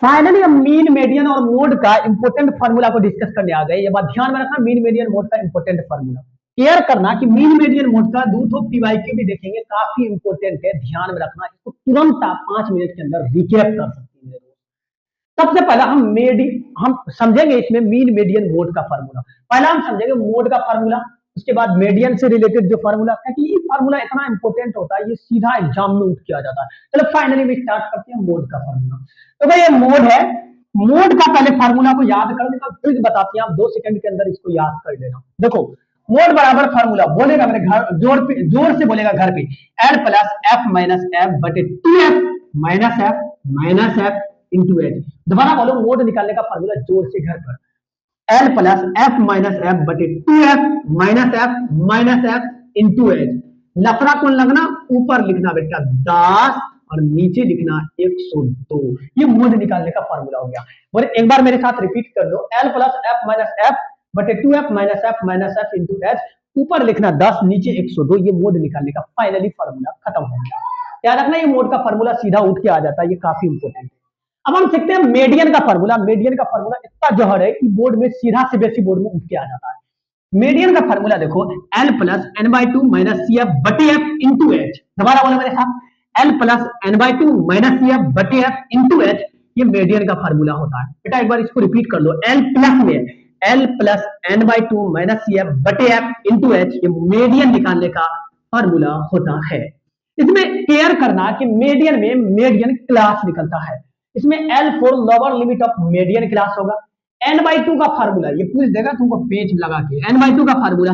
Finally हम mean median और mode का इंपोर्टेंट फार्मूला को डिस्कस करने आ गए। ये बात ध्यान में रखना, मीन मीडियन मोड का इंपोर्टेंट फार्मूला क्लियर करना कि मीन मीडियन मोड का दो ठो पीवाईक्यू भी देखेंगे, काफी इंपोर्टेंट है, ध्यान में रखना। इसको तुरंत आप 5 मिनट के अंदर रिकैप कर सकते हैं। सबसे पहला हम समझेंगे इसमें मीन मीडियन मोड का फार्मूला। पहला हम समझेंगे मोड का फार्मूला, उसके बाद मीडियन से रिलेटेड जो फार्मूला है कि ये फार्मूला इतना इंपॉर्टेंट होता है, ये सीधा एग्जाम में उठ के आ जाता है। चलो फाइनली भी स्टार्ट करते हैं मोड का फार्मूला। तो भाई ये मोड है, मोड का पहले फार्मूला को याद करने का ट्रिक बताते हैं, आप 2 सेकंड के अंदर इसको याद कर लेना। देखो मोड बराबर फार्मूला बोलेगा मेरे घर जोर से बोलेगा घर पे, L plus F minus F बटे 2f minus F into H. दोबारा बोलो मोड निकालने का फार्मूला जोर से घर पर, L plus F minus F बटे 2f minus F into H. लफड़ा कौन लगना, ऊपर लिखना बेटा 10 और नीचे लिखना 102। ये मोड निकालने का फार्मूला हो गया। बोले एक बार मेरे साथ रिपीट कर लो, L plus F minus F बटे 2f minus F into H, ऊपर लिखना 10 नीचे 102। ये मोड निकालने का फाइनली फार्मूला खत्म हो गया। याद रखना ये मोड का फार्मूला सीधा उठ के आ जाता है, ये काफी इंपोर्टेंट है। अब हम सीखते हैं मीडियन का फार्मूला। मीडियन का फार्मूला इतना जहर है कि बोर्ड में सीधा से बेसी बोर्ड में उठ के आ जाता है। मीडियन का फार्मूला देखो, L plus N by two minus C F बटे एफ इंटू एच। दोबारा बोलो मेरे साथ, L plus N by two minus C F बटे एफ इंटू एच। ये मीडियन का फार्मूला होता है बेटा। एक बार इसको रिपीट कर लो, एल प्लस में L plus N by two minus C F बटे एफ इंटू एच, ये मीडियन निकालने का फार्मूला होता है। इसमें केयर करना कि मीडियन में मीडियन क्लास निकलता है। इसमें L for lower limit of median class होगा। n बाई टू का फार्मूला ये पूछ देगा तुमको पेज लगा के, n बाई टू का फार्मूला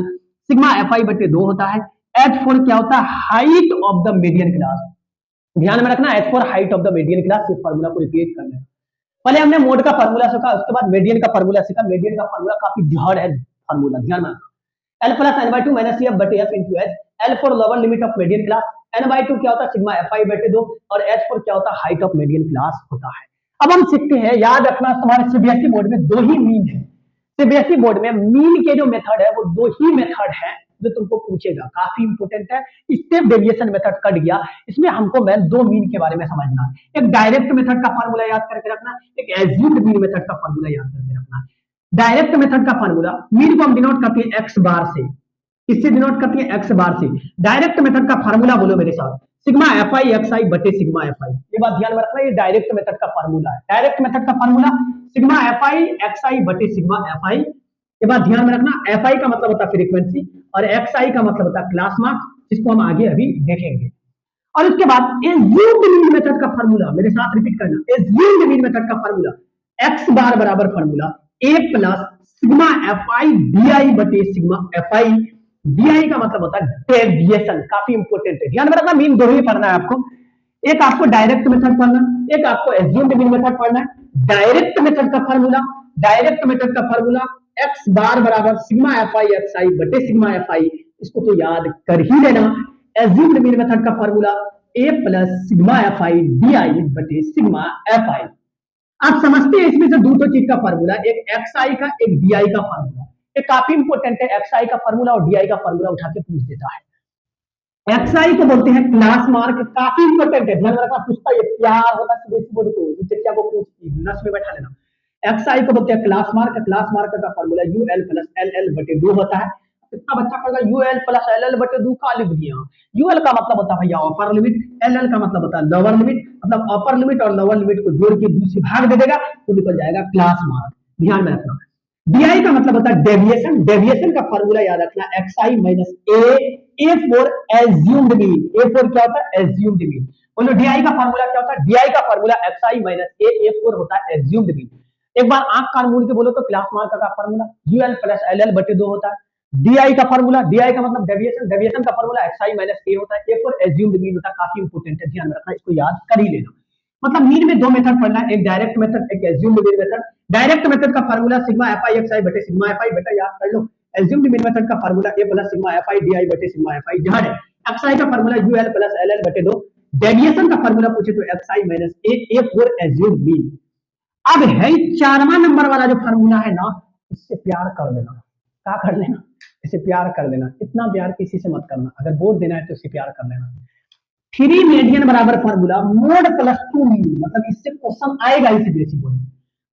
सिग्मा एफ आई बटे 2 होता है। H फॉर क्या होता है, height of the median class. ध्यान में रखना, H for height of the median class. ये फार्मूला को रिपीट कर लेना। पहले हमने मोड का फार्मूला सीखा, उसके बाद मीडियन का फार्मूला सीखा। मीडियन का फार्मूला काफी जहर है फार्मूला, ध्यान में रखना। L plus N by two minus C F बटे F into H. L for lower limit of median class, n by two क्या होता है सिग्मा एफ आई बटे 2, और H फॉर क्या होता है हाइट ऑफ मीडियन क्लास होता है। अब हम सीखते हैं, याद रखना तुम्हारे सीबीएसई बोर्ड में 2 ही मीन है। सीबीएसई बोर्ड में मीन के जो मेथड है वो 2 ही मेथड है जो तुमको पूछेगा, काफी इंपोर्टेंट है। स्टेप डेविएशन मेथड कट गया, इसमें हमको मैं 2 मीन के बारे में समझना है। एक डायरेक्ट मेथड का फार्मूला याद करके रखना, एक एज्यूम्ड मीन मेथड का फार्मूला याद करके रखना। डायरेक्ट मेथड का फार्मूला, मीन को हम डिनोट करते हैं एक्स बार से। किससे डिनोट करते हैं, एक्स बार से। डायरेक्ट मेथड का फार्मूला बोलो मेरे साथ, sigma F I X I बटे सिग्मा एफ आई। ये बात ध्यान में रखना, ये डायरेक्ट मेथड का फार्मूला है। डायरेक्ट मेथड का formula sigma F I X I बटे सिग्मा एफ आई। ये बात ध्यान में रखना, एफ आई का मतलब होता है फ्रीक्वेंसी और एक्स आई का मतलब होता है क्लास मार्क्स, जिसको हम आगे अभी देखेंगे। और उसके बाद एज्यूम्ड मीन मेथड का फार्मूला मेरे साथ रिपीट करना, एज्यूम्ड मीन मेथड का फार्मूला एक्स बार बराबर formula A plus sigma F I D I बटे सिग्मा एफ आई। डीआई का मतलब होता है डेविएशन, काफी इंपोर्टेंट है, ध्यान में रखना। मीन दो ही पढ़ना है आपको, एक आपको डायरेक्ट मेथड पढ़ना, एक आपको एज्यूम्ड मीन मेथड पढ़ना है। डायरेक्ट मेथड का फार्मूला, डायरेक्ट मेथड का फार्मूला एक्स बार बराबर sigma F I X I बटे सिग्मा एफ आई, इसको तो याद कर ही लेना। एज्यूम्ड मीन मेथड का formula A plus sigma F I D I बटे सिग्मा एफ आई। आप समझते हैं इसमें से दो चीज का फार्मूला, एक एक्स आई का, एक डी आई का फार्मूला। ये काफी इंपोर्टेंट है, एक्सआई का फार्मूला और डीआई का फार्मूला उठा के पूछ देता है। एक्सआई को बोलते हैं क्लास मार्क, काफी इंपोर्टेंट है, ध्यान रखना, पूछता है प्यार होता है सीबीएसई बोर्ड को, चर्चा को पूछ नस में बैठा लेना। एक्सआई को बोलते हैं क्लास मार्क, क्लास मार्क का फार्मूला यूएल प्लस एलएल बटे 2 होता है। कितना बच्चा पढ़ेगा यूएल प्लस एलएल बटे 2 का लिख दिया। यूएल का मतलब होता है भैया अपर लिमिट, एलएल का मतलब होता है लोअर लिमिट, मतलब अपर लिमिट और लोअर लिमिट को जोड़ के 2 से भाग दे देगा तो निकल जाएगा क्लास मार्क, ध्यान में रखना। डीआई का मतलब होता है डेविएशन, डेविएशन का फार्मूला याद रखना XI minus A for assumed mean. A for क्या होता है, एज्यूम्ड मीन। बोलो डीआई का फार्मूला क्या होता है, डीआई का formula XI minus A for होता है एज्यूम्ड मीन। एक बार आंख कान मूंद के बोलो तो क्लास मार्क का फार्मूला यूएल प्लस एलएल बटे 2 होता है। डीआई का फार्मूला, डीआई का मतलब डेविएशन, डेविएशन का फार्मूला एक्सआई माइनस ए होता है, ए फॉर एज्यूम्ड मीन होता है, काफी इंपोर्टेंट है, ध्यान में रखना, इसको याद कर ही लेना। मतलब मीन में 2 मेथड पढ़ना है, एक डायरेक्ट मेथड, एक assumed mean method. Direct method का formula sigma F I X I बटे सिग्मा एफ आई, बेटा याद कर लो। एज्यूम्ड मीन मेथड का formula A plus sigma F I D I बटे सिग्मा एफ आई, जहां है एक्स आई का फार्मूला यूएल प्लस एलएल बटे 2। डेविएशन का फार्मूला पूछे तो x I minus A for assumed mean. अब है 4वां नंबर वाला जो फार्मूला है ना, इससे प्यार कर लेना। क्या कर लेना, इससे प्यार कर लेना। इतना प्यार किसी से मत करना, अगर बोर्ड देना है तो इससे प्यार कर लेना। थ्री मीडियन बराबर formula mode plus two mean, मतलब इससे क्वेश्चन आएगा इसे बेसिक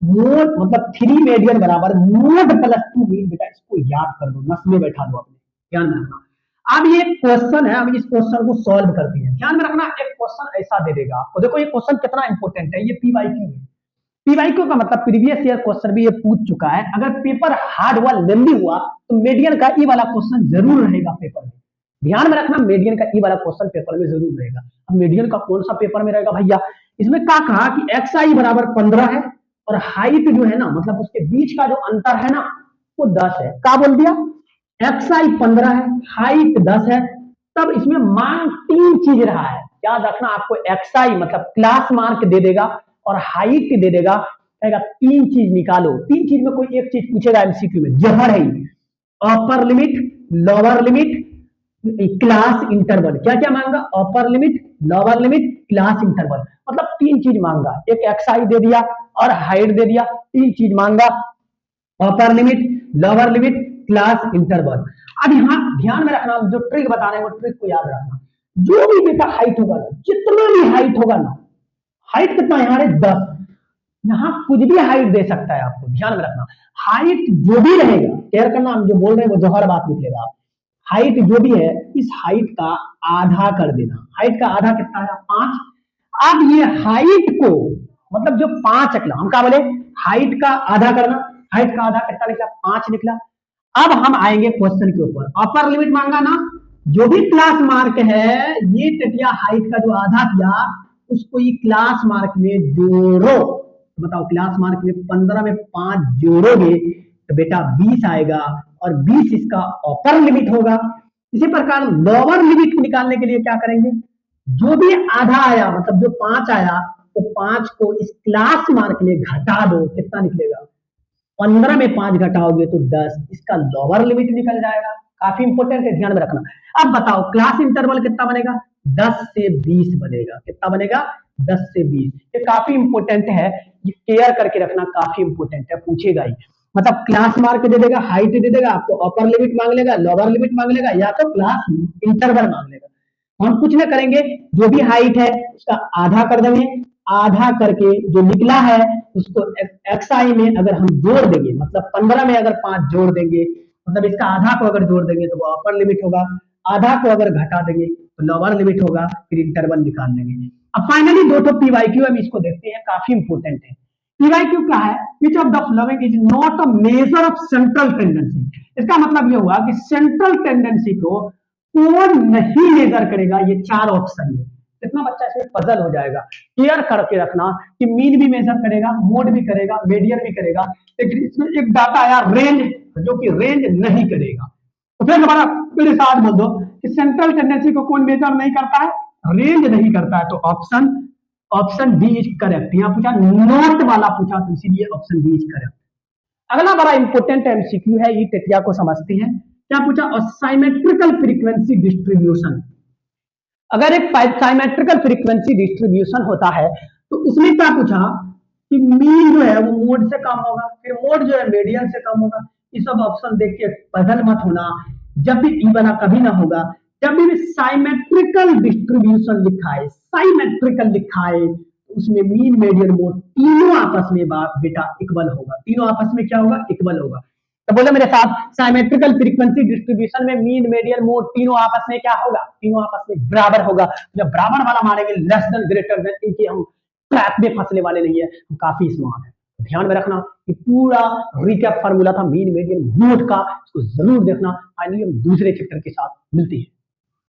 मोड, मतलब थ्री मीडियन बराबर मोड प्लस टू मीन। बेटा इसको याद कर दो, नस में बैठा दो अपने, ध्यान में रखना। अब ये क्वेश्चन है, अब इस क्वेश्चन को सॉल्व करते हैं। ध्यान में रखना, एक क्वेश्चन ऐसा दे देगा आपको, देखो ये क्वेश्चन कितना इंपॉर्टेंट है, ये पीवाईक्यू है। पीवाईक्यू का मतलब प्रीवियस ईयर क्वेश्चन भी ये पूछ चुका है। अगर पेपर हार्ड हुआ, लेंदी हुआ, तो मीडियन का ई वाला क्वेश्चन जरूर रहेगा पेपर में। ध्यान में रखना, मीडियन का ई वाला क्वेश्चन पेपर में जरूर रहेगा। अब मीडियन का कौन सा पेपर में रहेगा भैया, इसमें क्या कहा कि एक्स आई बराबर 15 है और हाइट जो है ना, मतलब उसके बीच का जो अंतर है ना वो 10 है। क्या बोल दिया, एक्स आई 15 है, हाइट 10 है। तब इसमें मांग तीन चीज रहा है, याद रखना। आपको एक्स आई मतलब क्लास मार्क दे देगा और हाइट दे देगा, कहेगा तीन चीज निकालो। तीन चीज में कोई एक चीज पूछेगा एमसीक्यू में, जहर है। Upper limit, lower limit, class interval. क्या क्या मांगा, upper limit, lower limit, class interval, मतलब तीन चीज मांगा। एक एक्स आई दे दिया और हाइट दे दिया, तीन चीज मांगा, upper limit, lower limit, class interval. अब यहाँ ध्यान में रखना, जो ट्रिक बता रहे हैं वो ट्रिक को याद रखना। जो भी बेटा हाइट होगा ना, जितना भी हाइट होगा ना, हाइट कितना यहाँ 10, यहाँ कुछ भी हाइट दे सकता है आपको, ध्यान में रखना। हाइट जो भी रहेगा, केयर करना, हम जो बोल रहे हैं वो जौहर बात निकलेगा। हाइट जो भी है, इस हाइट का आधा कर देना। हाइट का आधा कितना है, 5। अब ये हाइट को, मतलब जो 5 निकला, हम क्या बोले, हाइट का आधा करना। हाइट का आधा कितना निकला, 5 निकला। अब हम आएंगे क्वेश्चन के ऊपर, अपर लिमिट मांगा ना, जो भी क्लास मार्क है, ये टेटिया हाइट का जो आधा किया उसको ये क्लास मार्क में जोड़ो। तो बताओ, क्लास मार्क में 15 में 5 जोड़ोगे तो बेटा 20 आएगा, और 20 इसका अपर लिमिट होगा। इसी प्रकार लोअर लिमिट को निकालने के लिए क्या करेंगे, जो भी आधा आया, मतलब जो 5 आया, तो 5 को इस क्लास मार्क में घटा दो, कितना निकलेगा, 15 में 5 घटाओगे तो 10, इसका लोअर लिमिट निकल जाएगा। काफी इंपॉर्टेंट है, ध्यान में रखना। अब बताओ क्लास इंटरवल कितना बनेगा, 10 से 20 बनेगा। कितना बनेगा, 10 से 20। ये काफी इंपॉर्टेंट है, ये केयर करके रखना, काफी इंपॉर्टेंट है, पूछेगा ही। मतलब क्लास मार्क दे देगा, हाइट दे देगा, आपको अपर लिमिट मांग लेगा, लोअर लिमिट मांग लेगा, या तो क्लास इंटरवल मांग लेगा। हम कुछ ना करेंगे, जो भी हाइट है उसका आधा कर देंगे, आधा करके जो निकला है उसको एक्स आई में अगर हम जोड़ देंगे, मतलब 15 में अगर 5 जोड़ देंगे, मतलब इसका आधा को अगर जोड़ देंगे तो वो अपर लिमिट होगा, आधा को अगर घटा देंगे तो लोअर लिमिट होगा, फिर इंटरवल निकाल देंगे। अब फाइनली दो तो पीवाईक्यू हम इसको देखते हैं, काफी इंपॉर्टेंट है। पीवाईक्यू क्या है, which of the following is not a measure of central tendency. इसका मतलब ये हुआ कि सेंट्रल टेंडेंसी को कौन नहीं मेजर करेगा, ये 4 ऑप्शन में। कितना बच्चा इसमें पजल हो जाएगा। क्लियर करके रखना कि मीन भी मेजर करेगा, मोड भी करेगा, मीडियन भी करेगा, लेकिन इसमें एक डाटा आया रेंज, जो कि रेंज नहीं करेगा। तो फिर हमारा मेरे साथ बोल दो कि सेंट्रल टेंडेंसी को कौन मेजर नहीं करता है, रेंज नहीं करता है। तो option option B is correct. यहाँ पूछा नोट वाला पूछा, तो इसीलिए ऑप्शन बी इज करेक्ट। अगला बड़ा इंपॉर्टेंट एमसीक्यू है, ये टेटिया को समझते हैं। क्या पूछा, साइमेट्रिकल फ्रीक्वेंसी डिस्ट्रीब्यूशन। अगर एक साइमेट्रिकल फ्रीक्वेंसी डिस्ट्रीब्यूशन होता है तो उसमें क्या पूछा कि मीन जो है वो मोड से कम होगा, फिर मोड जो है मीडियन से कम होगा। ये सब ऑप्शन देख के पजल मत होना, जब भी ई वाला कभी ना होगा। जब भी साइमेट्रिकल डिस्ट्रीब्यूशन लिखा है, साइमेट्रिकल लिखा है, उसमें मीन मीडियन मोड तीनों आपस में बेटा इक्वल होगा। तीनों आपस में क्या होगा, इक्वल होगा। तो बोले मेरे साथ, साइमेट्रिकल फ्रीक्वेंसी डिस्ट्रीब्यूशन में मीन मीडियन मोड तीनों आपस में क्या होगा, तीनों आपस में बराबर होगा। जब बराबर वाला मानेंगे, लेस देन ग्रेटर देन, इनके हम ट्रैप में फंसने वाले नहीं है, हम काफी स्मार्ट है। ध्यान में रखना कि पूरा रिकैप फार्मूला था मीन मीडियन मोड का, इसको जरूर देखना। फाइनली हम दूसरे चैप्टर के साथ मिलते हैं।